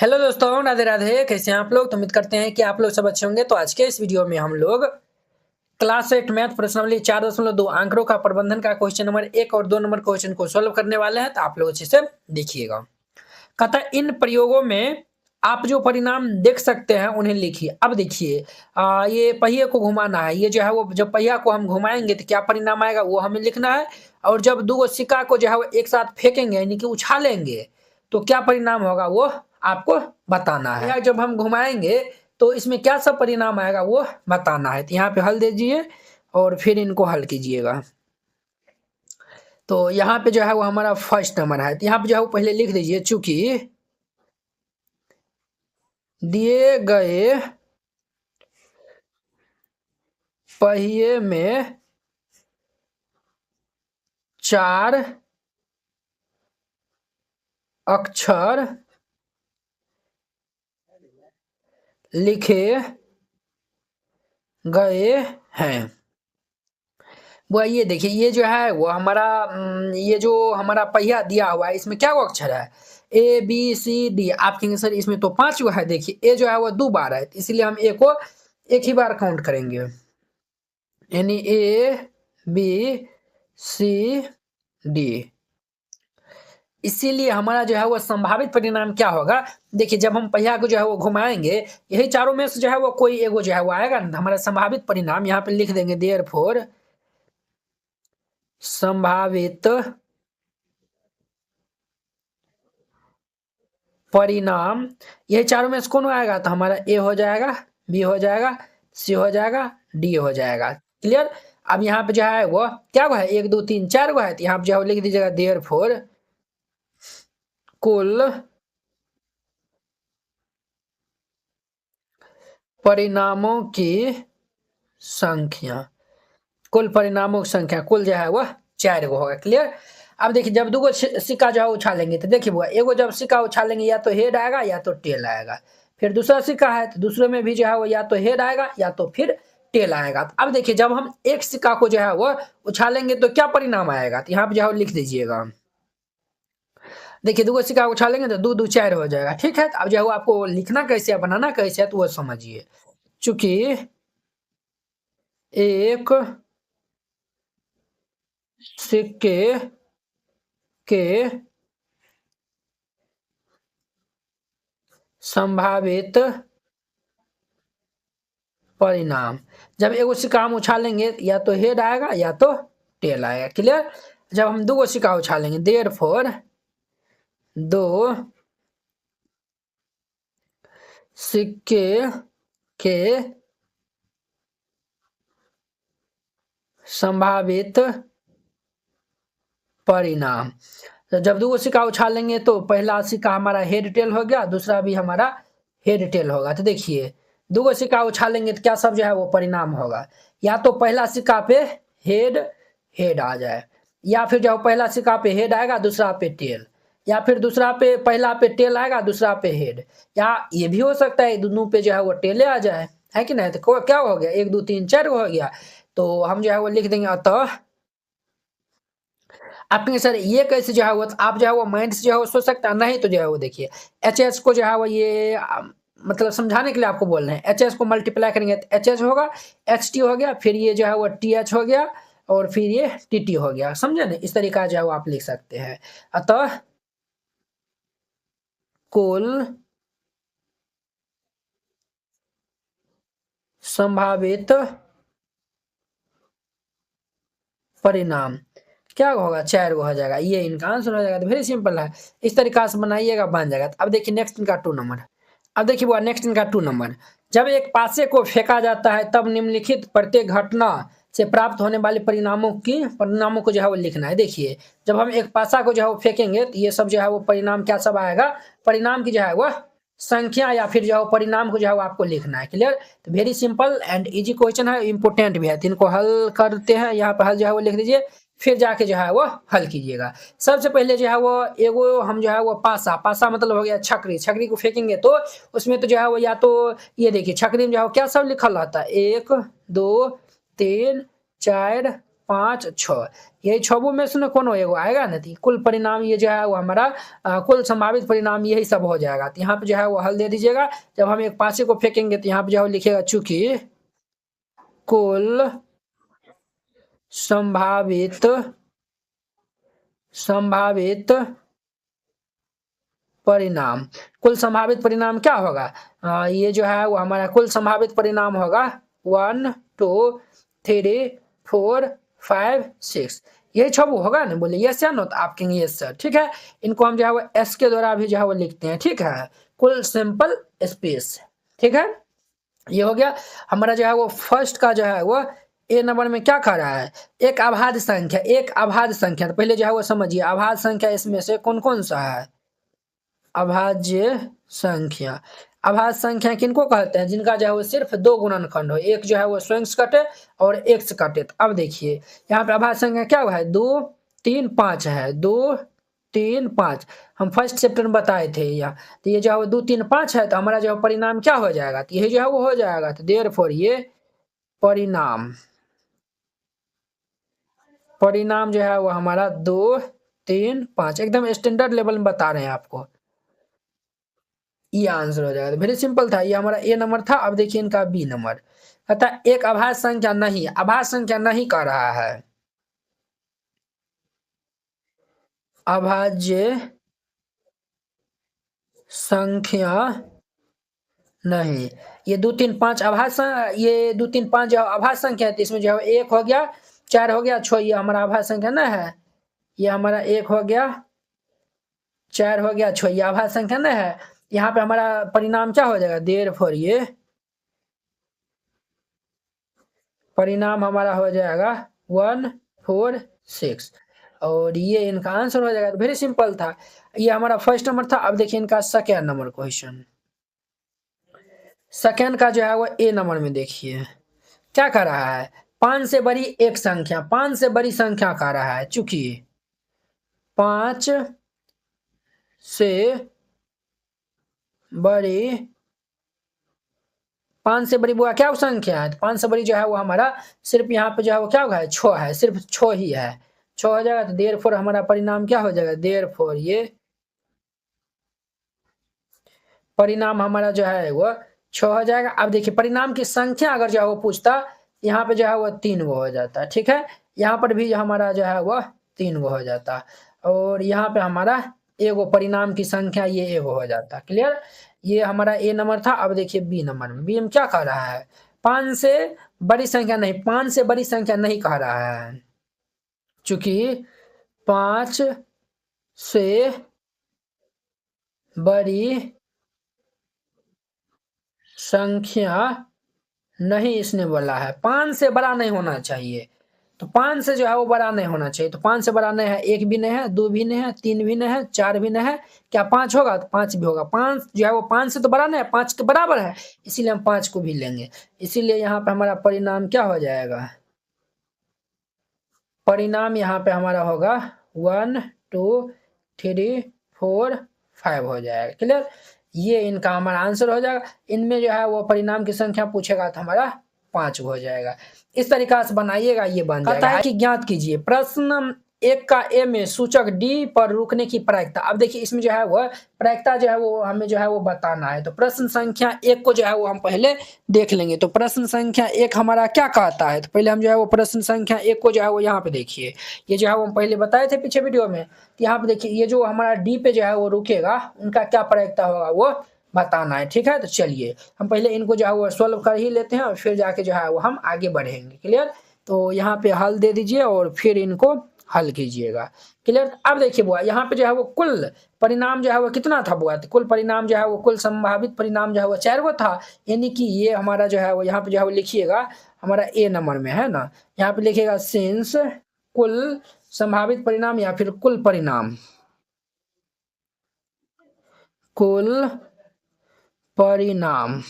Hello दोस्तों, राधे राधे। कैसे हैं आप लोग? तो उम्मीद करते हैं कि आप लोग सब अच्छे होंगे। तो आज के इस वीडियो में हम लोग क्लास 8 मैथ प्रश्नावली 4.2 आंकड़ों का प्रबंधन का क्वेश्चन नंबर 1 और 2 नंबर क्वेश्चन को सॉल्व करने वाले हैं। तो आप लोग अच्छे से देखिएगा। कहता है इन प्रयोगों में आप जो परिणाम देख सकते हैं उन्हें लिखिए। अब देखिए, ये पहिए को घुमाना है। ये जो है वो जब पहिया को हम घुमाएंगे तो क्या परिणाम आएगा वो हमें लिखना है। और जब दो सिक्का को जो है वो एक साथ फेंकेंगे यानी कि उछालेंगे तो क्या परिणाम होगा वो आपको बताना है। या जब हम घुमाएंगे तो इसमें क्या सब परिणाम आएगा वो बताना है। तो यहाँ पे हल दे दीजिए और फिर इनको हल कीजिएगा। तो यहाँ पे जो है वो हमारा फर्स्ट नंबर है। तो यहाँ पे जो है वो पहले लिख दीजिए, चूंकि दिए गए पहिए में 4 अक्षर लिखे गए हैं। वो ये देखिए, ये जो है वो हमारा ये जो हमारा पहिया दिया हुआ है इसमें क्या वो अक्षर है ABCD। आप कहेंगे सर इसमें तो 5 गो है। देखिए ए जो है वो 2 बार है, इसलिए हम ए को एक ही बार काउंट करेंगे, यानी ABCD। इसीलिए हमारा जो है वो संभावित परिणाम क्या होगा। देखिए जब हम पहिया को जो है वो घुमाएंगे, यही चारों में से जो है वो कोई एगो जो है वो आएगा। हमारा संभावित परिणाम यहाँ पे लिख देंगे, देयरफॉर संभावित परिणाम, यही चारों में से कौन आएगा तो हमारा ए हो जाएगा, बी हो जाएगा, सी हो जाएगा, डी हो जाएगा। क्लियर। अब यहाँ पे जो है वो क्या है 1 2 3 4 गो है। तो यहाँ पे जो है लिख दीजिएगा देयरफॉर कुल परिणामों की संख्या, कुल परिणामों की संख्या कुल जो है वो 4 गो होगा। क्लियर। अब देखिए जब 2 गो सिक्का जो है उछालेंगे तो देखिए वो एगो जब सिक्का उछालेंगे या तो हेड आएगा या तो टेल आएगा। फिर दूसरा सिक्का है तो दूसरे में भी जो है वो या तो हेड आएगा या तो फिर टेल आएगा। तो अब देखिए जब हम एक सिक्का को जो है वो उछालेंगे तो क्या परिणाम आएगा। तो यहाँ पे जो है लिख दीजिएगा। देखिए 2 गो सिक्का उछालेंगे तो 2 2 4 हो जाएगा। ठीक है। अब जो है वो आपको लिखना कैसे है बनाना कैसे है तो वो समझिए। चूंकि एक सिक्के के संभावित परिणाम, जब एगो सिक्का हम उछालेंगे या तो हेड आएगा या तो टेल आएगा। क्लियर। जब हम 2 गो सिक्का उछालेंगे देयरफॉर 2 सिक्के के संभावित परिणाम। तो जब 2 गो सिक्का उछालेंगे तो पहला सिक्का हमारा हेड टेल हो गया, दूसरा भी हमारा हेड टेल होगा। तो देखिए 2 गो सिक्का उछालेंगे तो क्या सब जो है वो परिणाम होगा। या तो पहला सिक्का पे हेड हेड आ जाए, या फिर जो पहला सिक्का पे हेड आएगा दूसरा पे टेल, या फिर दूसरा पे पहला पे टेल आएगा दूसरा पे हेड, या ये भी हो सकता है दोनों पे जो है वो टेले आ जाए, है कि नहीं। तो क्या हो गया 1 2 3 4 हो गया। तो हम जो है वो लिख देंगे अतः आप कहेंगे सर ये कैसे जो है वो आप जो है वो माइंड से जो है वो सोच सकता है नहीं। तो जो है वो देखिए एच को जो है वो ये मतलब समझाने के लिए आपको बोल रहे हैं। एच को मल्टीप्लाई करेंगे तो एच होगा, एच टी हो गया, फिर ये जो है वो टी एच हो गया और फिर ये टी टी हो गया। समझे ना। इस तरीका जो है वो आप लिख सकते हैं। अतः कुल संभावित परिणाम क्या होगा 4 गो हो जाएगा। ये इनका आंसर हो जाएगा। तो वेरी सिंपल है, इस तरीका से बनाइएगा बन जाएगा। अब देखिए नेक्स्ट इनका 2 नंबर। अब देखिए वो नेक्स्ट इनका 2 नंबर, जब एक पासे को फेंका जाता है तब निम्नलिखित प्रत्येक घटना से प्राप्त होने वाले परिणामों को जो है वो लिखना है। देखिए जब हम एक पासा को जो है वो फेंकेंगे तो ये सब जो है वो परिणाम क्या सब आएगा, परिणाम की जो है वो संख्या या फिर जो है परिणाम को जो है वो आपको लिखना है। क्लियर। तो very simple and easy question है, इंपोर्टेंट भी है। तो इनको हल करते हैं। यहाँ पर हल जो है वो लिख दीजिए, फिर जाके जो है वो हल कीजिएगा। सबसे पहले जो है वो एगो हम जो है वो पासा, पासा मतलब हो गया छकरी, छकरी को फेंकेंगे तो उसमें तो जो है वो या तो ये देखिए छकरी में जो है क्या सब लिखल रहता है 1 2 3 4 5 6 यही छबों में से कोनो एगो आएगा ना, तो कुल परिणाम ये जो है वो हमारा कुल संभावित परिणाम यही सब हो जाएगा। तो यहाँ पे जो है वो हल दे दीजिएगा। जब हम एक पासे को फेंकेंगे तो यहाँ पे जो है लिखेगा चूंकि कुल संभावित परिणाम, कुल संभावित परिणाम क्या होगा, ये जो है वो हमारा कुल संभावित परिणाम होगा 1 2 3 4 5 6, यही छबू होगा ना। बोले यस या नो, तो आप कहेंगे यस सर। ठीक है, इनको हम जो है वो एस के द्वारा भी जो है वो लिखते हैं। ठीक है, कुल सैंपल स्पेस। ठीक है, ये हो गया हमारा जो है वो फर्स्ट का जो है वो ए नंबर में क्या कर रहा है, एक अभाज्य संख्या, एक अभाज्य संख्या। तो पहले जो है वो समझिए अभाज्य संख्या इसमें से कौन कौन सा है, अभाज्य संख्या। अभाज्य संख्या किनको कहते हैं, जिनका जो है वो सिर्फ दो गुणनखंड हो, एक जो है वो स्वयं से कटे और एक से कटे। तो अब देखिए यहाँ पे अभाज्य संख्या क्या हुआ है, 2 3 5 है, 2 3 5 हम फर्स्ट चैप्टर में बताए थे यहाँ। तो ये जो है वो 2 3 5 है, तो हमारा जो है परिणाम क्या हो जाएगा, तो यही जो है वो हो जाएगा। तो देयरफॉर ये परिणाम जो है वो हमारा 2 3 5 एकदम स्टैंडर्ड लेवल में बता रहे हैं आपको, ये आंसर हो जाएगा। तो वेरी सिंपल था, ये हमारा ए नंबर था। अब देखिए इनका बी नंबर, अतः एक अभाज्य संख्या नहीं, अभाज्य संख्या नहीं कह रहा है, अभाज्य संख्या नहीं। ये 2 3 5 अभाज्य, ये 2 3 5 जो अभाज्य संख्या है, तो इसमें जो है 1 हो गया, 4 हो गया, 6 ये हमारा अभाज्य संख्या ना है, ये हमारा 1 हो गया, 4 हो गया, 6 ये अभाज्य संख्या ना है। यहाँ पे हमारा परिणाम क्या हो जाएगा, देयरफॉर ये परिणाम हमारा हो जाएगा 1 4 6 और ये इनका आंसर हो जाएगा। तो वेरी सिंपल था, ये हमारा फर्स्ट नंबर था। अब देखिए इनका सेकेंड नंबर क्वेश्चन, सेकेंड का जो है वो ए नंबर में देखिए क्या कर रहा है, 5 से बड़ी एक संख्या, 5 से बड़ी संख्या कह रहा है, चूंकि 5 से बड़ी, 5 से बड़ी बुआ क्या संख्या है, तो 5 से बड़ी जो है वो हमारा सिर्फ यहाँ पे जो है वो क्या होगा, 6 है, सिर्फ 6 ही है, 6 हो जाएगा। तो देयरफॉर हमारा परिणाम क्या हो जाएगा, देयरफॉर ये परिणाम हमारा जो है वो 6 हो जाएगा। अब देखिए परिणाम की संख्या अगर जो है वो पूछता, यहाँ पे जो है वो 3 गो हो जाता। ठीक है, यहाँ पर भी हमारा जो है वो 3 गो हो जाता और यहाँ पे हमारा एगो परिणाम की संख्या ये एगो हो जाता। क्लियर, ये हमारा ए नंबर था। अब देखिए बी नंबर में, बी में क्या कह रहा है, 5 से बड़ी संख्या नहीं, 5 से बड़ी संख्या नहीं कह रहा है, चूंकि 5 से बड़ी संख्या नहीं इसने बोला है, 5 से बड़ा नहीं होना चाहिए। तो 5 से जो है वो बड़ा नहीं होना चाहिए, तो 5 से बड़ा नहीं है, 1 भी नहीं है, 2 भी नहीं है, 3 भी नहीं है, 4 भी नहीं है, क्या 5 होगा, तो 5 भी होगा। 5 जो है वो 5 से तो बड़ा नहीं है, 5 के बराबर है, इसीलिए हम 5 को भी लेंगे। इसीलिए यहाँ पे हमारा परिणाम क्या हो जाएगा, परिणाम यहाँ पे हमारा होगा 1 2 3 4 5 हो जाएगा। क्लियर, ये इनका हमारा आंसर हो जाएगा। इनमें जो है वो परिणाम की संख्या पूछेगा तो हमारा 5 हो जाएगा। इस तरीका से बनाइएगा, ये बन जाएगा। है कि ज्ञात कीजिए प्रश्न 1 का ए में सूचक डी पर रुकने की प्रायिकता। अब देखिए इसमें जो है वो प्रायिकता जो है वो हमें जो है वो बताना है। तो प्रश्न संख्या 1 को जो है वो हम पहले देख लेंगे। तो प्रश्न संख्या 1 हमारा क्या कहता है, तो पहले हम जो है वो प्रश्न संख्या 1 को जो है वो यहाँ पे देखिए, ये जो है वो हम पहले बताए थे पीछे वीडियो में। तो यहाँ पे देखिए ये जो हमारा डी पे जो है वो रुकेगा, उनका क्या प्रायिकता होगा वो बताना है। ठीक है, तो चलिए हम पहले इनको जो है वो सॉल्व कर ही लेते हैं और फिर जाके जो है वो हम आगे बढ़ेंगे। क्लियर, तो यहाँ पे हल दे दीजिए और फिर इनको हल कीजिएगा। क्लियर, अब देखिए बुआ यहाँ पे जो है वो कुल परिणाम जो है वो कितना था बुआ, तो कुल परिणाम जो है वो कुल संभावित परिणाम जो है वो 4 गो था। यानी कि ये हमारा जो है वो यहाँ पे जो है वो लिखिएगा हमारा ए नंबर में है ना, यहाँ पे लिखिएगा सिंस कुल संभावित परिणाम या फिर कुल परिणाम, कुल परिणाम,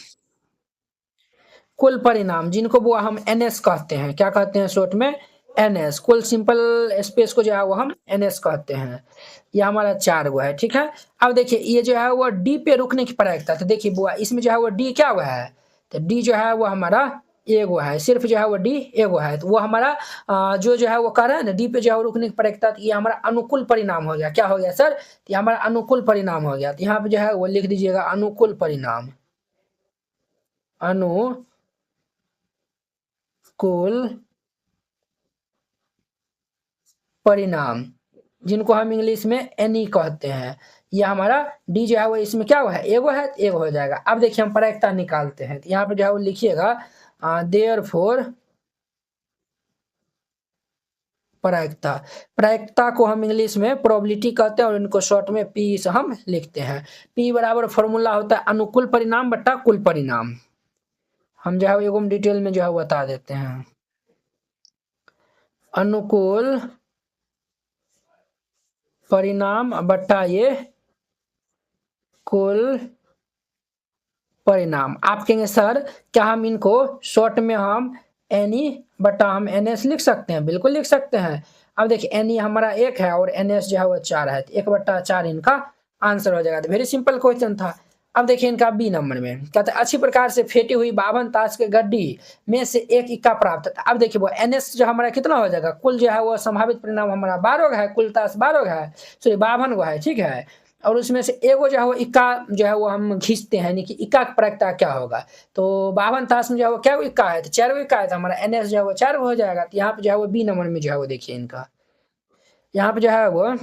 कुल परिणाम जिनको वो हम एनएस कहते हैं, क्या कहते हैं शॉर्ट में, एनएस, कुल सिंपल स्पेस को जो है वो हम एनएस कहते हैं। ये हमारा 4 गो है। ठीक है, अब देखिए ये जो है वो डी पे रुकने की प्रायिकता, तो देखिए बुआ इसमें जो है वो डी क्या हुआ है, तो डी जो है वो हमारा एगो है, सिर्फ जो है वो डी एगो है, तो वो हमारा जो है वो कह रहा है ना डी पे जो है वो रुकने की प्रायिकता, तो ये हमारा अनुकूल परिणाम हो गया। क्या हो गया सर? तो ये हमारा अनुकूल परिणाम हो गया। तो यहाँ पे जो है वो लिख दीजिएगा अनुकूल परिणाम, अनुकूल परिणाम, जिनको हम इंग्लिश में एनी कहते हैं। ये हमारा डी जो है वो इसमें क्या हुआ है? एगो है, तो एगो हो जाएगा। अब देखिए हम प्रायिकता निकालते हैं, तो यहाँ पे जो है वो लिखिएगा देयरफॉर प्रायिकता। प्रायिकता को हम इंग्लिश में प्रोबेबिलिटी कहते हैं और इनको शॉर्ट में पी से हम लिखते हैं। पी बराबर फॉर्मूला होता है अनुकूल परिणाम बट्टा कुल परिणाम। हम जो है एगो डिटेल में जो है बता देते हैं। अनुकूल परिणाम बट्टा ये कुल परिणाम। आप कहेंगे सर क्या हम इनको शॉर्ट में हम एनी बटा हम एन एस लिख सकते हैं? बिल्कुल लिख सकते हैं। अब देखिए एनी हमारा 1 है और एन एस जो है वो 4 है, तो 1/4 इनका आंसर हो जाएगा। तो वेरी सिंपल क्वेश्चन था। अब देखिए इनका बी नंबर में कहते हैं अच्छी प्रकार से फेंटी हुई 52 ताश के गड्डी में से एक इक्का प्राप्त है। अब देखिए वो एन एस जो हमारा कितना हो जाएगा? कुल जो है वो संभावित परिणाम हमारा 12 है, कुल ताश 12 है, सॉरी 52 गो है, ठीक है। और उसमें से एगो जो है वो इक्का जो है वो हम खींचते हैं, यानी कि इक्का की प्रायिकता क्या होगा? तो 52 ताश में जो है वो क्या इक्का है? तो 4 इक्का है, तो हमारा एन एस जो है वो 4 हो जाएगा। तो यहाँ पे जो है वो बी नंबर में जो है वो देखिए इनका यहाँ पे जो है वो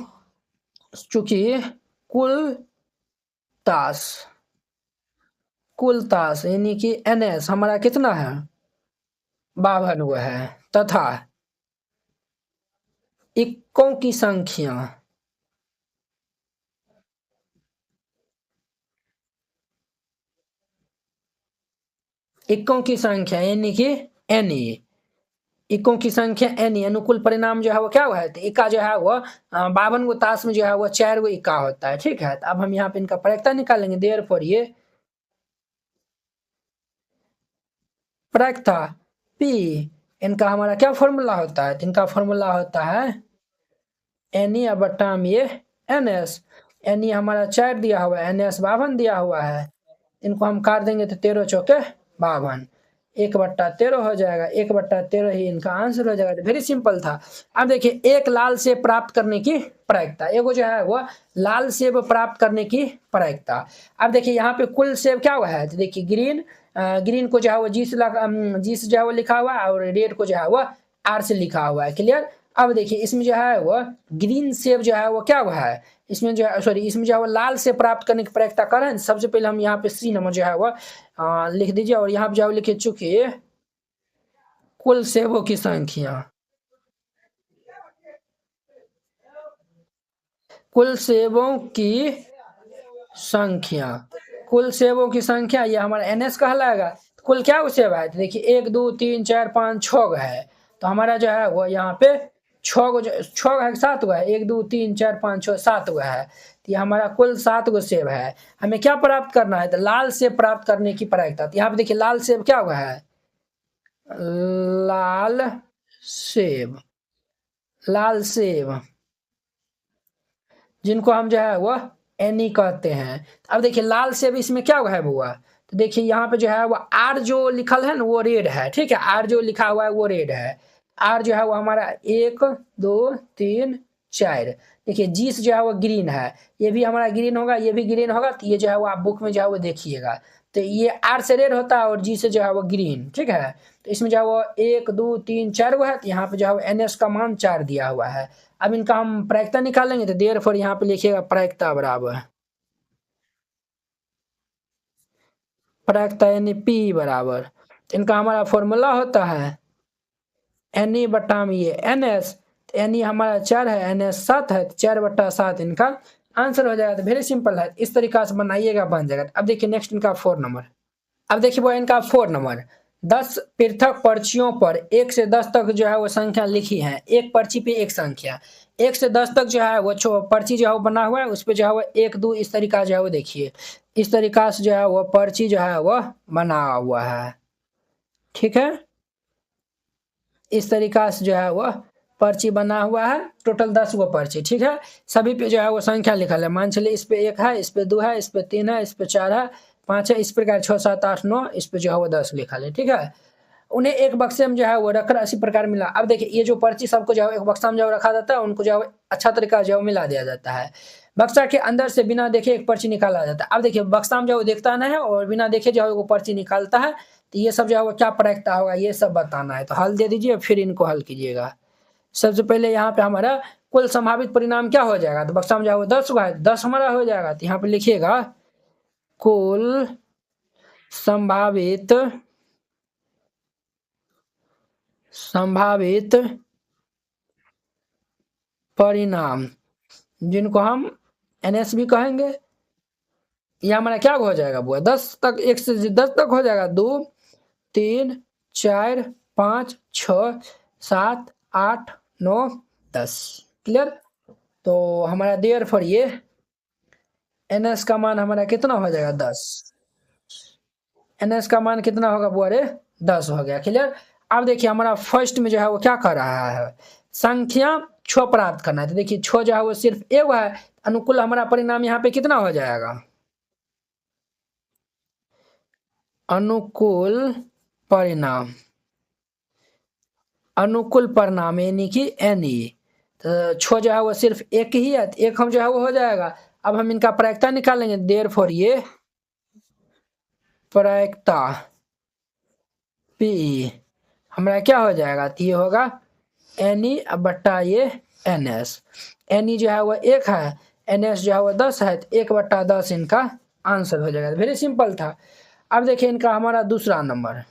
चूंकि कुल ताश यानी कि एन एस हमारा कितना है? 52 गो है, तथा इक्कों की संख्या यानी कि एनी, इक्कों की संख्या एनी, अनुकूल परिणाम जो है वो क्या हुआ है? तो इक्का जो है वो 52 गो ताश में जो है वो 4 गो इक्का होता है, ठीक है। तो अब हम यहाँ पे इनका प्रायिकता निकालेंगे। देयरफॉर ये प्रायिकता पी, इनका हमारा क्या फॉर्मूला होता है? तो इनका फॉर्मूला होता है एनी बट्टा में ये एन एस। एनी हमारा 4 दिया हुआ है, एन एस 52 दिया हुआ है। इनको हम काट देंगे तो 13 चौके 52, 1/13 हो जाएगा। 1/13 ही इनका आंसर हो जाएगा। तो वेरी सिंपल था। अब देखिए एक लाल सेब प्राप्त करने की प्रायिकता, एगो जो है वो लाल सेब प्राप्त करने की प्रायिकता। अब देखिए यहाँ पे कुल सेब क्या हुआ है? तो देखिए ग्रीन को जो है वो जी से जो है वो लिखा हुआ है और रेड को जो है वो आर से लिखा हुआ है। क्लियर? अब देखिए इसमें जो है वो ग्रीन सेब जो है वो क्या हुआ है? इसमें जो है सॉरी इसमें जो है वो लाल से प्राप्त करने की प्रायिकता कर रहे हैं। सबसे पहले हम यहाँ पे सी नंबर जो है वो लिख दीजिए और यहाँ पे जो है लिखे चुकी कुल सेबों की संख्या, कुल सेबों की संख्या, कुल सेबों की संख्या ये हमारा एन एस कहलाएगा। कुल क्या सेब है? तो देखिए 1 2 3 4 5 6 है, तो हमारा जो है वो यहाँ पे 6 है 7 गो है, 1 2 3 4 5 6 7 गो है। तो ये हमारा कुल 7 गो सेब है। हमें क्या प्राप्त करना है? तो लाल सेब प्राप्त करने की प्रायिकता। तो यहाँ पे देखिए लाल सेब क्या हुआ है? लाल सेब, लाल सेब जिनको हम जो है वो एनी कहते हैं। अब देखिए लाल सेब इसमें क्या हुआ है बुआ? तो देखिए यहाँ पे जो है वो आर जो लिखल है ना वो रेड है, ठीक है। आर जो लिखा हुआ है वो रेड है। आर जो है वो हमारा 1 2 3 4। देखिए जी जो है वो ग्रीन है, ये भी हमारा ग्रीन होगा, ये भी ग्रीन होगा। तो ये जो है वो आप बुक में जो है वो देखिएगा, तो ये आर से रेड होता है और जी से जो है वो ग्रीन, ठीक है। तो इसमें जो है वो 1 2 3 4 गो है, तो यहाँ पे जो है वो एन एस का मान 4 दिया हुआ है। अब इनका हम प्रायिकता निकालेंगे, तो देयरफॉर यहाँ पे लिखिएगा प्रायिकता बराबर, प्रायिकता यानी पी बराबर, तो इनका हमारा फॉर्मूला होता है एन ई बटा में ये एन एस। एन ई हमारा 4 है, एन एस 7 है, 4/7 इनका आंसर हो जाएगा। तो वेरी सिंपल है, इस तरीका से बनाइएगा बन जाएगा। अब देखिए नेक्स्ट इनका 4 नंबर। अब देखिए वो इनका 4 नंबर 10 पृथक पर्चियों पर 1 से 10 तक जो है वो संख्या लिखी है। एक पर्ची पे एक संख्या 1 से 10 तक जो है वो पर्ची जो है वो बना हुआ है, उस पर जो है वो 1 2 इस तरीका जो है वो देखिए, इस तरीका से जो है वो पर्ची जो है वो बना हुआ है, ठीक है। इस तरीका से जो है वो पर्ची बना हुआ है। टोटल 10 गो पर्ची, ठीक है। सभी पे जो है वो संख्या लिखल है। मान चलिए इस पे 1 है, इस पे 2 है, इस पे 3 है, इस पे 4 है, 5 है, इस प्रकार 6 7 8 9 इस पे जो है वो 10 लिखल है, ठीक है। उन्हें एक बक्से में जो है वो रखकर इसी प्रकार मिला। अब देखिए ये जो पर्ची सबको जो है एक बक्सा में जो रखा जाता है, उनको जो है अच्छा तरीका जो है मिला दिया जाता है। बक्सा के अंदर से बिना देखे एक पर्ची निकाला जाता है। अब देखिए बक्सा में जो है वो देखता नहीं है और बिना देखे जो है वो पर्ची निकालता है। तो ये सब जो है वो क्या प्रायिकता होगा ये सब बताना है। तो हल दे दीजिए फिर इनको हल कीजिएगा। सबसे पहले यहाँ पे हमारा कुल संभावित परिणाम क्या हो जाएगा, तो बक्सा में जो है वो 10 हुआ है, 10 हमारा हो जाएगा। तो यहाँ पे लिखिएगा कुल संभावित परिणाम, जिनको हम NS भी कहेंगे। ये हमारा क्या हो जाएगा बुआ, 10 तक, 1 से 10 तक हो जाएगा। 2 3 4 5 6 7 8 9 10। क्लियर। तो हमारा देयरफॉर ये NS का मान हमारा कितना हो जाएगा 10। NS का मान कितना होगा बुआ रे 10 हो गया। क्लियर। अब देखिए हमारा फर्स्ट में जो है वो क्या कर रहा है, संख्या 6 प्राप्त करना है। तो देखिए 6 जो है वो सिर्फ एक है, अनुकूल हमारा परिणाम यहाँ पे कितना हो जाएगा, अनुकूल परिणाम यानी कि NE। तो 6 जो है वो सिर्फ एक ही है, एक हम जो है वो हो जाएगा। अब हम इनका प्रायिकता निकालेंगे। देयरफॉर ये प्रायिकता P हमारा क्या हो जाएगा, तो ये होगा NE बट्टा ये NS। NE जो है वो 1 है, NS जो है वो 10 है, तो 1/10 इनका आंसर हो जाएगा। वेरी सिंपल था। अब देखिए इनका हमारा दूसरा नंबर,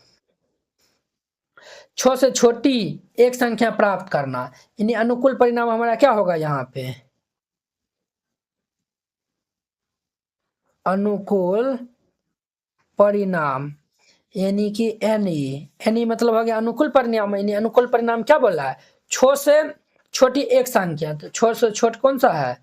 6 से छोटी एक संख्या प्राप्त करना, यानी अनुकूल परिणाम हमारा क्या होगा यहाँ पे, अनुकूल परिणाम यानी कि NE मतलब हो गया अनुकूल परिणाम। यानी अनुकूल परिणाम क्या बोल रहा है, 6 से छोटी एक संख्या। तो 6 से छोटा कौन सा है,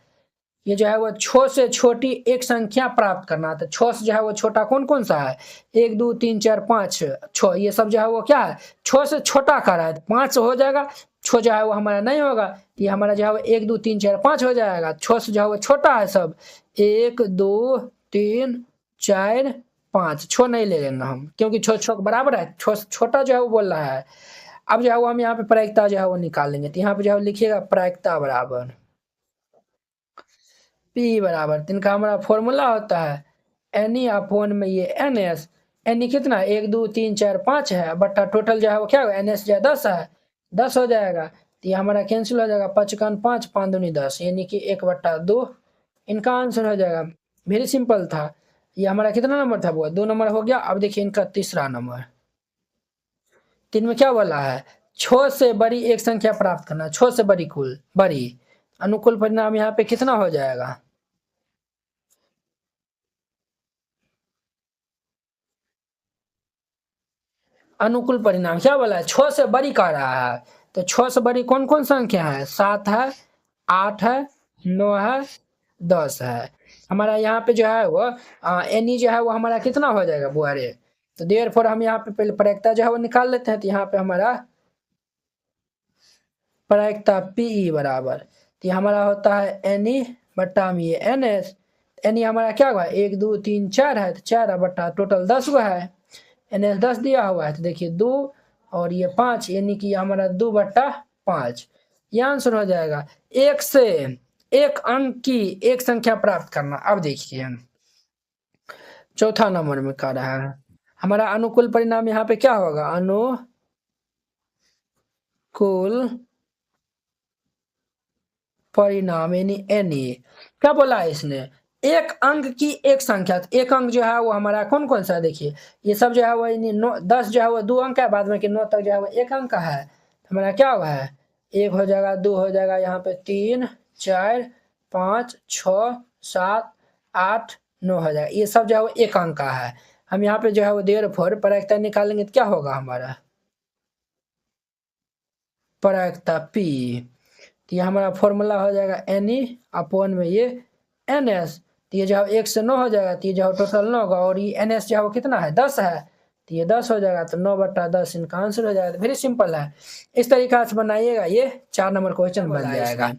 ये जो है वो 6 से छोटी एक संख्या प्राप्त करना। तो 6 से जो है वो छोटा कौन कौन सा है, 1 2 3 4 5 6, ये सब जो है वो क्या है 6 से छोटा का रहा है। 5 हो जाएगा, 6 जो है वो हमारा नहीं होगा, ये हमारा जो है वो 1 2 3 4 5 हो जाएगा। 6 से जो है वो छोटा है सब, 1 2 3 4 5, 6 नहीं ले लेंगे हम, क्योंकि 6 6 बराबर है, 6 से छोटा जो है वो बोल रहा है। अब जो है वो हम यहाँ पे प्रायिकता जो है वो निकालेंगे। तो यहाँ पे जो है लिखिएगा प्रायिकता बराबर P बराबर, इनका हमारा फॉर्मूला होता है NE अपॉन में ये NS। NE कितना 1 2 3 4 5 है, बट्टा टोटल जो है वो क्या होगा NS जो 10 है, 10 हो जाएगा। तो ये हमारा कैंसिल हो जाएगा, 5 5 5 5 दूनी 10, यानी कि 1/2 इनका आंसर हो जाएगा। वेरी सिंपल था। ये हमारा कितना नंबर था वो, 2 नंबर हो गया। अब देखिए इनका तीसरा नंबर, 3 में क्या बोला है, 6 से बड़ी एक संख्या प्राप्त करना, 6 से बड़ी कुल बड़ी। अनुकूल परिणाम यहाँ पे कितना हो जाएगा, अनुकूल परिणाम क्या बोला है 6 से बड़ी कह रहा है। तो 6 से बड़ी कौन कौन संख्या है, 7 है, 8 है, 9 है, 10 है। हमारा यहाँ पे जो है वो NE जो है वो हमारा कितना हो जाएगा बुआरे। तो देयरफॉर हम यहाँ पे पहले प्रायिकता जो है वो निकाल लेते हैं। तो यहाँ पे हमारा प्रायिकता PE बराबर, तो हमारा होता है NE बट्टा में ये NS। NE हमारा क्या हुआ 1 2 3 4 है, तो 4 बट्टा टोटल 10 हुआ है, NS 10 दिया हुआ है। तो देखिए 2 और ये 5, यानी कि हमारा 2/5 ये आंसर हो जाएगा। 1 से एक अंक की एक संख्या प्राप्त करना। अब देखिए चौथा नंबर में कह रहा है हमारा अनुकूल परिणाम यहाँ पे क्या होगा, अनुकूल परिणाम यानी NE। क्या बोला है इसने, एक अंक की एक संख्या। एक अंक जो है वो हमारा कौन कौन सा है, देखिए ये सब जो है वो 10 जो है वो 2 अंक है, बाद में कि 9 तक जो है वो 1 अंक का है। हमारा क्या हुआ है 1 हो जाएगा, 2 हो जाएगा, यहाँ पे 3 4 5 6 7 8 9 हो जाएगा। ये सब जो है वो 1 अंक का है। हम यहाँ पे जो है वो देयरफॉर प्रायिकता निकालेंगे तो क्या होगा हमारा प्रायिकता P। तो ये हमारा फॉर्मूला हो जाएगा NE अपॉन में ये NS। तो ये जो है 1 से 9 हो जाएगा, तो ये जो है टोटल 9 होगा, और ये NS जो है वो कितना है 10 है, तो ये 10 हो जाएगा, तो 9/10 इनका आंसर हो जाएगा। तो वेरी सिंपल है, इस तरीका से बनाइएगा, ये 4 नंबर क्वेश्चन बन जाएगा।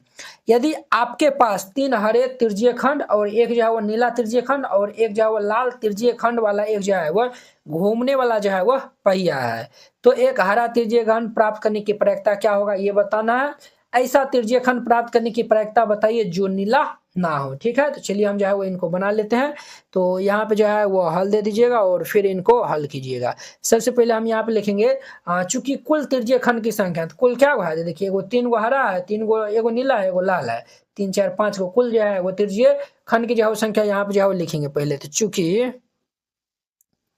यदि आपके पास 3 हरे त्रिज्यीय खंड और एक जो है वो नीला त्रिज्यीय खंड और एक जो है वो लाल त्रिज्यीय खंड वाला एक जो है वो घूमने वाला जो है वो पहिया है, तो एक हरा त्रिज्यीय खंड प्राप्त करने की प्रक्रिया क्या होगा ये बताना है। ऐसा त्रिज्यीय खंड प्राप्त करने की प्रक्रिया बताइए जो नीला ना हो। ठीक है, तो चलिए हम जो है वो इनको बना लेते हैं। तो यहाँ पे जो है वो हल दे दीजिएगा और फिर इनको हल कीजिएगा। सबसे पहले हम यहाँ पे लिखेंगे चूंकि कुल त्रिज्यीय खंड की संख्या, तो कुल क्या हुआ है देखिए, एगो 3 गो हरा है, 3 गो, एगो नीला है, एगो लाल है, 3 4 5 गो कुल जो है वो त्रिज्यीय खंड की जो है संख्या यहाँ पे जो है वो लिखेंगे पहले। तो चूंकि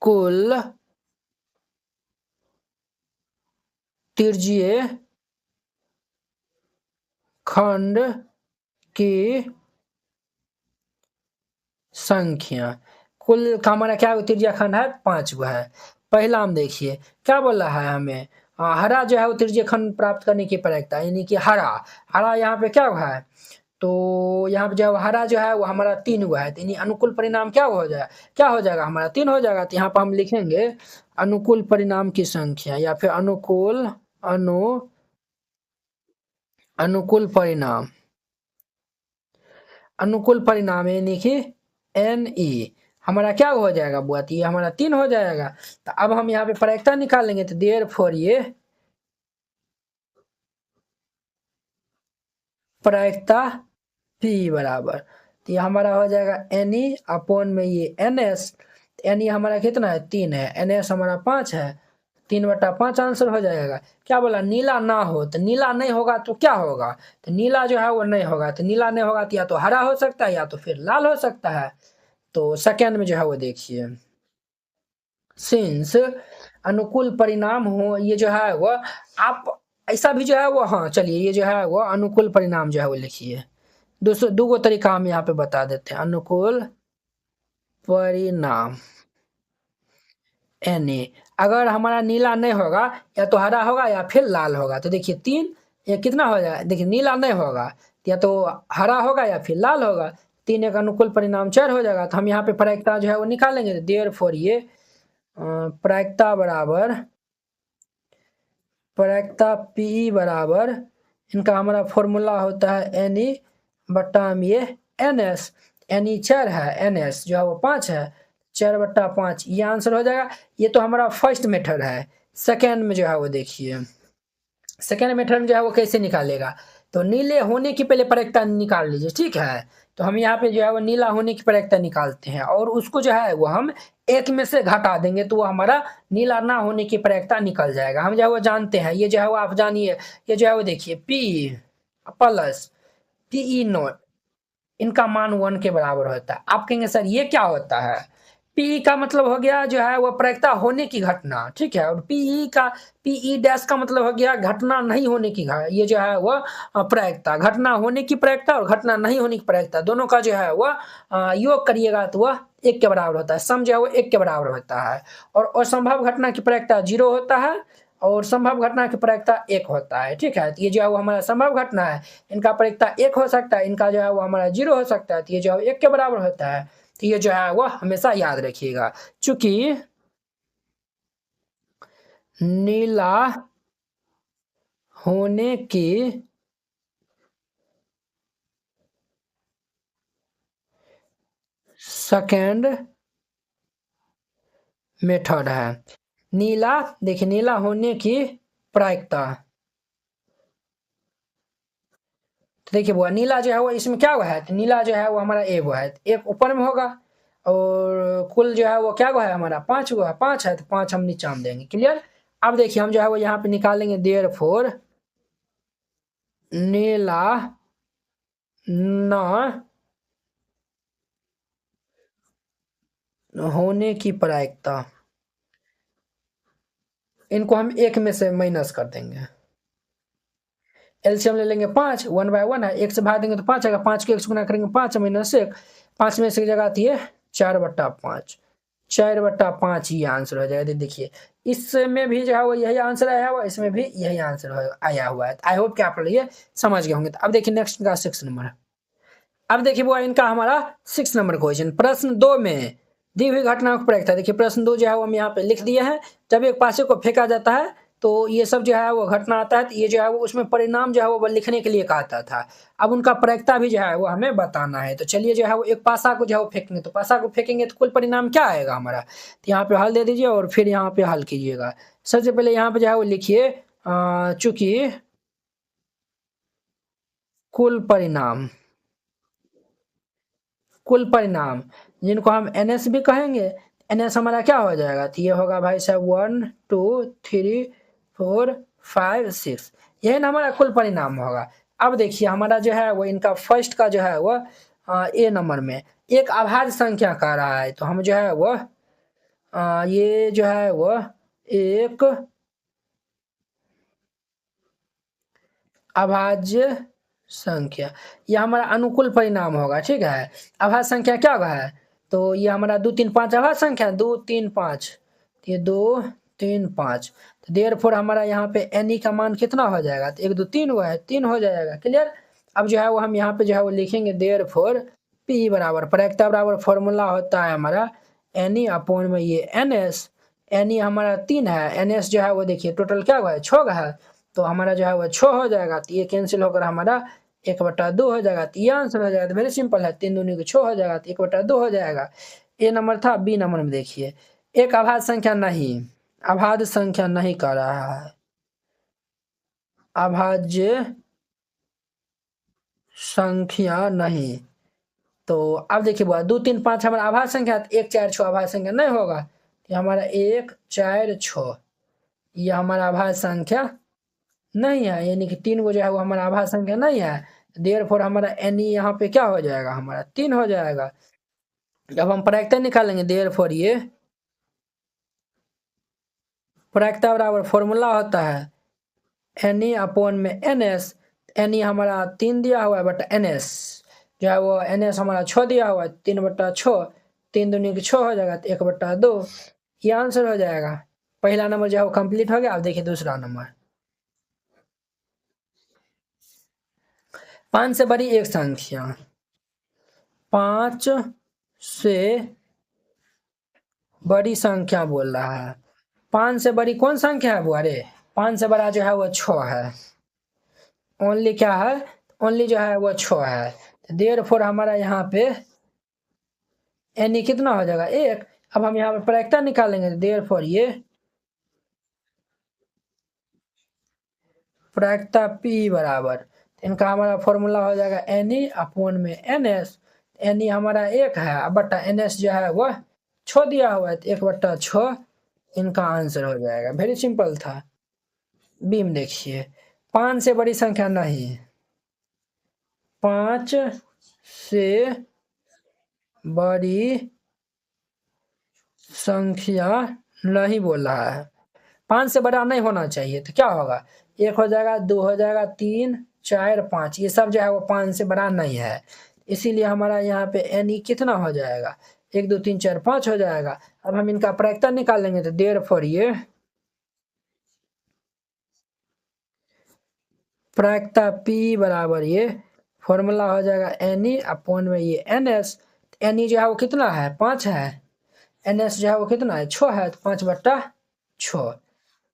कुल त्रिज्यीय खंड की संख्या, कुल का हमारा क्या त्रिज्यीय खंड है 5 गो है। पहला हम देखिए क्या बोल रहा है हमें, हरा जो है वो त्रिज्यीय खंड प्राप्त करने की प्रक्रिया, यानी कि हरा हरा यहाँ पे क्या हुआ है, तो यहाँ पे जो हरा जो है वो हमारा 3 गो है, यानी अनुकूल परिणाम क्या हो जाएगा हमारा 3 हो जाएगा। तो यहाँ पर हम लिखेंगे अनुकूल परिणाम की संख्या या फिर अनुकूल परिणाम यानी कि NE हमारा क्या हो जाएगा बुआ, ये हमारा 3 हो जाएगा। तो अब हम यहाँ पे प्रक्रिया निकालेंगे, तो देयरफॉर ये प्रक्रिया P बराबर, तो ये हमारा हो जाएगा NE अपॉन में ये NS। NE हमारा कितना है 3 है, NS हमारा 5 है, 3/5 आंसर हो जाएगा। क्या बोला नीला ना हो, तो नीला नहीं होगा तो क्या होगा, तो नीला जो है वो नहीं होगा, तो नीला नहीं होगा तो या तो हरा हो सकता है या तो फिर लाल हो सकता है। तो सेकेंड में जो है वो देखिए, सिंस अनुकूल परिणाम हो, ये जो है वो आप ऐसा भी जो है वो, हाँ चलिए ये जो है वो अनुकूल परिणाम जो है वो लिखिए, दो गो तरीका हम यहाँ पे बता देते हैं। अनुकूल परिणाम NA अगर हमारा नीला नहीं होगा या तो हरा होगा या फिर लाल होगा, तो देखिए 3 ये कितना हो जाएगा, देखिए नीला नहीं होगा या तो हरा होगा या फिर लाल होगा, 3 एक अनुकूल परिणाम 4 हो जाएगा। तो हम यहाँ पे प्रक्रिया जो है वो निकालेंगे, तो देयरफॉर ये प्रक्रिया बराबर प्रक्रिया PE बराबर इनका हमारा फॉर्मूला होता है NE बट्टा में ये NS, NE 4 है, NS जो है वो 5 है, 4/5 ये आंसर हो जाएगा। ये तो हमारा फर्स्ट मेथड है। सेकेंड में जो है वो देखिए, सेकेंड मेथड में जो है वो कैसे निकालेगा, तो नीले होने की पहले प्रक्रिया निकाल लीजिए। ठीक है, तो हम यहाँ पे जो है वो नीला होने की प्रक्रिया निकालते हैं और उसको जो है वो हम एक में से घटा देंगे, तो वो हमारा नीला ना होने की प्रक्रिया निकल जाएगा। हम जो है वो जानते हैं, ये जो है वो आप जानिए, ये जो है वो देखिए P प्लस PE नॉट इनका मान 1 के बराबर होता है। आप कहेंगे सर ये क्या होता है, PE का मतलब हो गया जो है वो प्रक्रिया होने की घटना। ठीक है, और PE डैश का मतलब हो गया घटना नहीं होने की, ये जो है वो प्रक्रिया, घटना होने की प्रक्रिया और घटना नहीं होने की प्रक्रिया दोनों का जो है वह योग करिएगा तो वह 1 के बराबर होता है, सम जो है वो 1 के बराबर होता है। और असंभव घटना की प्रक्रिया 0 होता है और संभव घटना की प्रक्रिया 1 होता है। ठीक है, तो ये जो है वो हमारा संभव घटना है, इनका प्रक्रिया 1 हो सकता है, इनका जो है वो हमारा 0 हो सकता है, तो ये जो है 1 के बराबर होता है। तो ये जो है वो हमेशा याद रखिएगा, चूंकि नीला होने की सेकेंड मेथड है, नीला देखिए नीला होने की प्रक्रिया, तो देखिए वो नीला जो है वो इसमें क्या हुआ है, तो नीला जो है वो हमारा 1 हुआ है, एक ऊपर में होगा और कुल जो है वो क्या हुआ है हमारा 5 हुआ है, 5 है तो 5 हम नीचे में देंगे। क्लियर, अब देखिए हम जो है वो यहाँ पे निकालेंगे देयरफॉर नीला न होने की प्रक्रिया, इनको हम 1 में से माइनस कर देंगे, एलसीएम ले लेंगे 5, 1 बाय 1 है, 1 से भाग देंगे तो 5 आएगा, 5 के 1 से गुना करेंगे 5 माइनस 1, 5 में से जगह आती है 4/5, 4/5 ये आंसर हो जाएगा। देखिए इसमें भी जो है वो यही आंसर आया हुआ, इसमें भी यही आंसर आया हुआ है। आई होप कि आप लोग ये समझ गए होंगे। तो अब देखिए नेक्स्ट का 6 नंबर, अब देखिए वो इनका हमारा 6 नंबर क्वेश्चन, प्रश्न 2 में दी हुई घटना को प्रयुक्त है। देखिए प्रश्न 2 जो है वो हम यहाँ पे लिख दिए हैं। जब एक पासे को फेंका जाता है तो ये सब जो है वो घटना आता है, तो ये जो है वो उसमें परिणाम जो है वो लिखने के लिए कहता था। अब उनका प्रयोक्ता भी जो है वो हमें बताना है। तो चलिए जो है वो एक पासा को जो है वो फेंकेंगे, तो पासा को फेंकेंगे तो कुल परिणाम क्या आएगा हमारा, तो यहाँ पे हल दे दीजिए और फिर यहाँ पे हल कीजिएगा। सबसे पहले यहाँ पे जो है वो लिखिए चूंकि कुल परिणाम जिनको हम NS भी कहेंगे, NS हमारा क्या हो जाएगा, तो ये होगा भाई साहब 1 2 3 4 5 6, यही ना हमारा कुल परिणाम होगा। अब देखिए हमारा जो है वो इनका फर्स्ट का जो है वो ए नंबर में एक अभाज्य संख्या कह रहा है, तो हम जो है वो ये जो है वो एक अभाज्य संख्या, यह हमारा अनुकूल परिणाम होगा। ठीक है, अभाज्य संख्या क्या है, तो ये हमारा 2 3 5 अभाज्य संख्या 2 3 5, ये 2 3 5, तो देयरफॉर हमारा यहाँ पे NE का मान कितना हो जाएगा, तो 1 2 3 हुआ है 3 हो जाएगा। क्लियर। अब जो है वो हम यहाँ पे जो है वो लिखेंगे देयरफॉर P बराबर प्रयोक्ता बराबर फॉर्मूला होता है हमारा NE अपॉन में ये NS। NE हमारा 3 है, NS जो है वो देखिए टोटल क्या हुआ है 6 है, तो हमारा जो है वो 6 हो जाएगा, तो ये कैंसिल होकर हमारा 1/2 हो जाएगा, तो ये आंसर हो जाएगा। तो वेरी सिंपल है, 3 दूनी को 6 हो जाएगा, तो 1/2 हो जाएगा। ए नंबर था। बी नंबर में देखिए एक अभाज्य संख्या नहीं कर रहा है, अभाज्य संख्या नहीं, तो अब देखिए 2 3 5 हमारा अभाज्य संख्या, 1 4 6 अभाज्य संख्या नहीं होगा, तो हमारा 1 4 6 ये हमारा अभाज्य संख्या नहीं है, यानी कि 3 को जो है वो हमारा आभाज्य संख्या नहीं है। देयरफॉर हमारा NE यहाँ पे क्या हो जाएगा, हमारा 3 हो जाएगा। जब हम प्रयोक्ता निकालेंगे देयरफॉर ये प्रयोक्ता बराबर फॉर्मूला होता है NE अपॉन में NS। NE हमारा 3 दिया हुआ है बट NS जो है वो NS हमारा 6 दिया हुआ है, 3/6, 3 दूनी की 6 हो जाएगा, तो 1/2 ये आंसर हो जाएगा। पहला नंबर जो है वो कंप्लीट हो गया। अब देखिए दूसरा नंबर, 5 से बड़ी एक संख्या, 5 से बड़ी संख्या बोल रहा है। 5 से बड़ी कौन संख्या है वो, अरे 5 से बड़ा जो है वो 6 है, ओनली क्या है, ओनली जो है वो 6 है। देयरफॉर हमारा यहाँ पे NE कितना हो जाएगा 1। अब हम यहाँ पे प्रयोक्ता निकालेंगे, देयरफॉर ये प्रयोक्ता P बराबर, इनका हमारा फॉर्मूला हो जाएगा NE अपॉन में NS। NE हमारा 1 है बटा NS जो है वह 6 दिया हुआ है, तो 1/6 इनका आंसर हो जाएगा। वेरी सिंपल था। बी में देखिए 5 से बड़ी संख्या नहीं, 5 से बड़ी संख्या नहीं बोल रहा है, 5 से बड़ा नहीं होना चाहिए, तो क्या होगा 1 हो जाएगा, 2 हो जाएगा, 3 4 5, ये सब जो है वो 5 से बड़ा नहीं है, इसीलिए हमारा यहाँ पे NE कितना हो जाएगा 1 2 3 4 5 हो जाएगा। अब हम इनका प्रयोक्ता निकालेंगे, तो देयरफॉर ये प्रयोक्ता P बराबर ये फॉर्मूला हो जाएगा NE अपॉन में ये NS। NE जो है वो कितना है 5 है, NS जो है वो कितना है 6 है, तो 5/6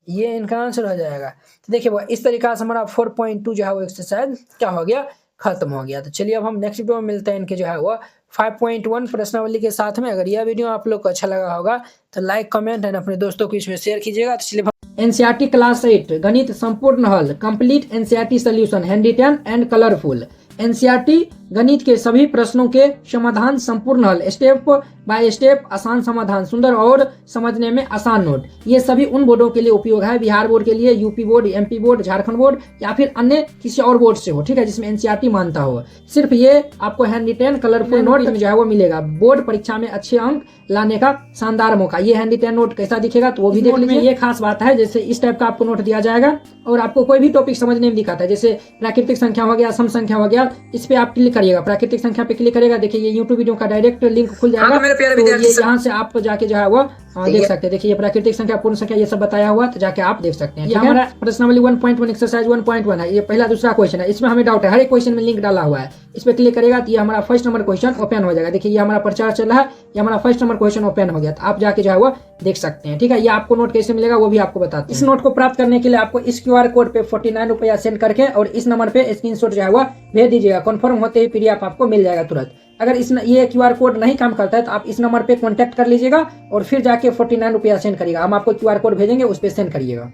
ये इनका आंसर हो जाएगा। तो देखिए वो इस तरीका से हमारा 4.2 जो है वो एक्सरसाइज क्या हो गया, खत्म हो गया। तो चलिए अब हम नेक्स्ट वीडियो में मिलते हैं इनके जो है वो 5.1 प्रश्नावली के साथ में। अगर यह वीडियो आप लोग को अच्छा लगा होगा तो लाइक कमेंट एंड अपने दोस्तों को इसमें शेयर कीजिएगा। तो चलिए NCERT क्लास 8 गणित संपूर्ण हल complete NCERT solution handwritten and colourful. NCERT गणित के सभी प्रश्नों के समाधान संपूर्ण हल, स्टेप बाय स्टेप आसान समाधान, सुंदर और समझने में आसान नोट। ये सभी उन बोर्डों के लिए उपयोग है, बिहार बोर्ड के लिए, UP board, MP board, Jharkhand board या फिर अन्य किसी और बोर्ड से हो, ठीक है, जिसमें NCERT मानता हो। सिर्फ ये आपको हैंड रिटन कलरफुल नोट जो है वो मिलेगा। बोर्ड परीक्षा में अच्छे अंक लाने का शानदार मौका। ये हैंड रिटन नोट कैसा दिखेगा तो वो भी देख लीजिए। ये खास बात है, जैसे इस टाइप का आपको नोट दिया जाएगा और आपको कोई भी टॉपिक समझने में दिखाता है, जैसे प्राकृतिक संख्या हो गया, सम संख्या हो गया, इस पे आप क्लिक करिएगा, प्राकृतिक संख्या पे क्लिक करिएगा, देखिए ये YouTube वीडियो का डायरेक्ट लिंक खुल जाएगा। तो ये यहाँ से आप जाके जो है वो देख सकते हैं। देखिए ये प्राकृतिक संख्या, पूर्ण संख्या, ये सब बताया हुआ, तो जाके आप देख सकते हैं। ये हमारा प्रश्नावली 1.1 एक्सरसाइज 1.1 है। ये पहला दूसरा क्वेश्चन है, इसमें हमें डाउट है, हर एक क्वेश्चन में लिंक डाला हुआ है। इस पे क्लिक करेगा तो ये हमारा फर्स्ट नंबर क्वेश्चन ओपन हो जाएगा। देखिए ये हमारा प्रचार चल रहा है, ये हमारा फर्स्ट नंबर क्वेश्चन ओपन हो गया, तो आप जाके जो है वो देख सकते हैं। ठीक है, ये आपको नोट कैसे मिलेगा वो भी आपको बताते हैं। इस नोट को प्राप्त करने के लिए आपको इस QR कोड पे 49 रुपया सेंड करके और इस नंबर पे स्क्रीनशॉट जो है वो भेज दीजिएगा। कन्फर्म होते ही PDF आपको मिल जाएगा तुरंत। अगर ये QR कोड नहीं काम करता है तो आप इस नंबर पे कॉन्टैक्ट कर लीजिएगा और फिर जाके 49 रुपया सेंड करिएगा। हम आपको QR कोड भेजेंगे, उस पर सेंड करिएगा।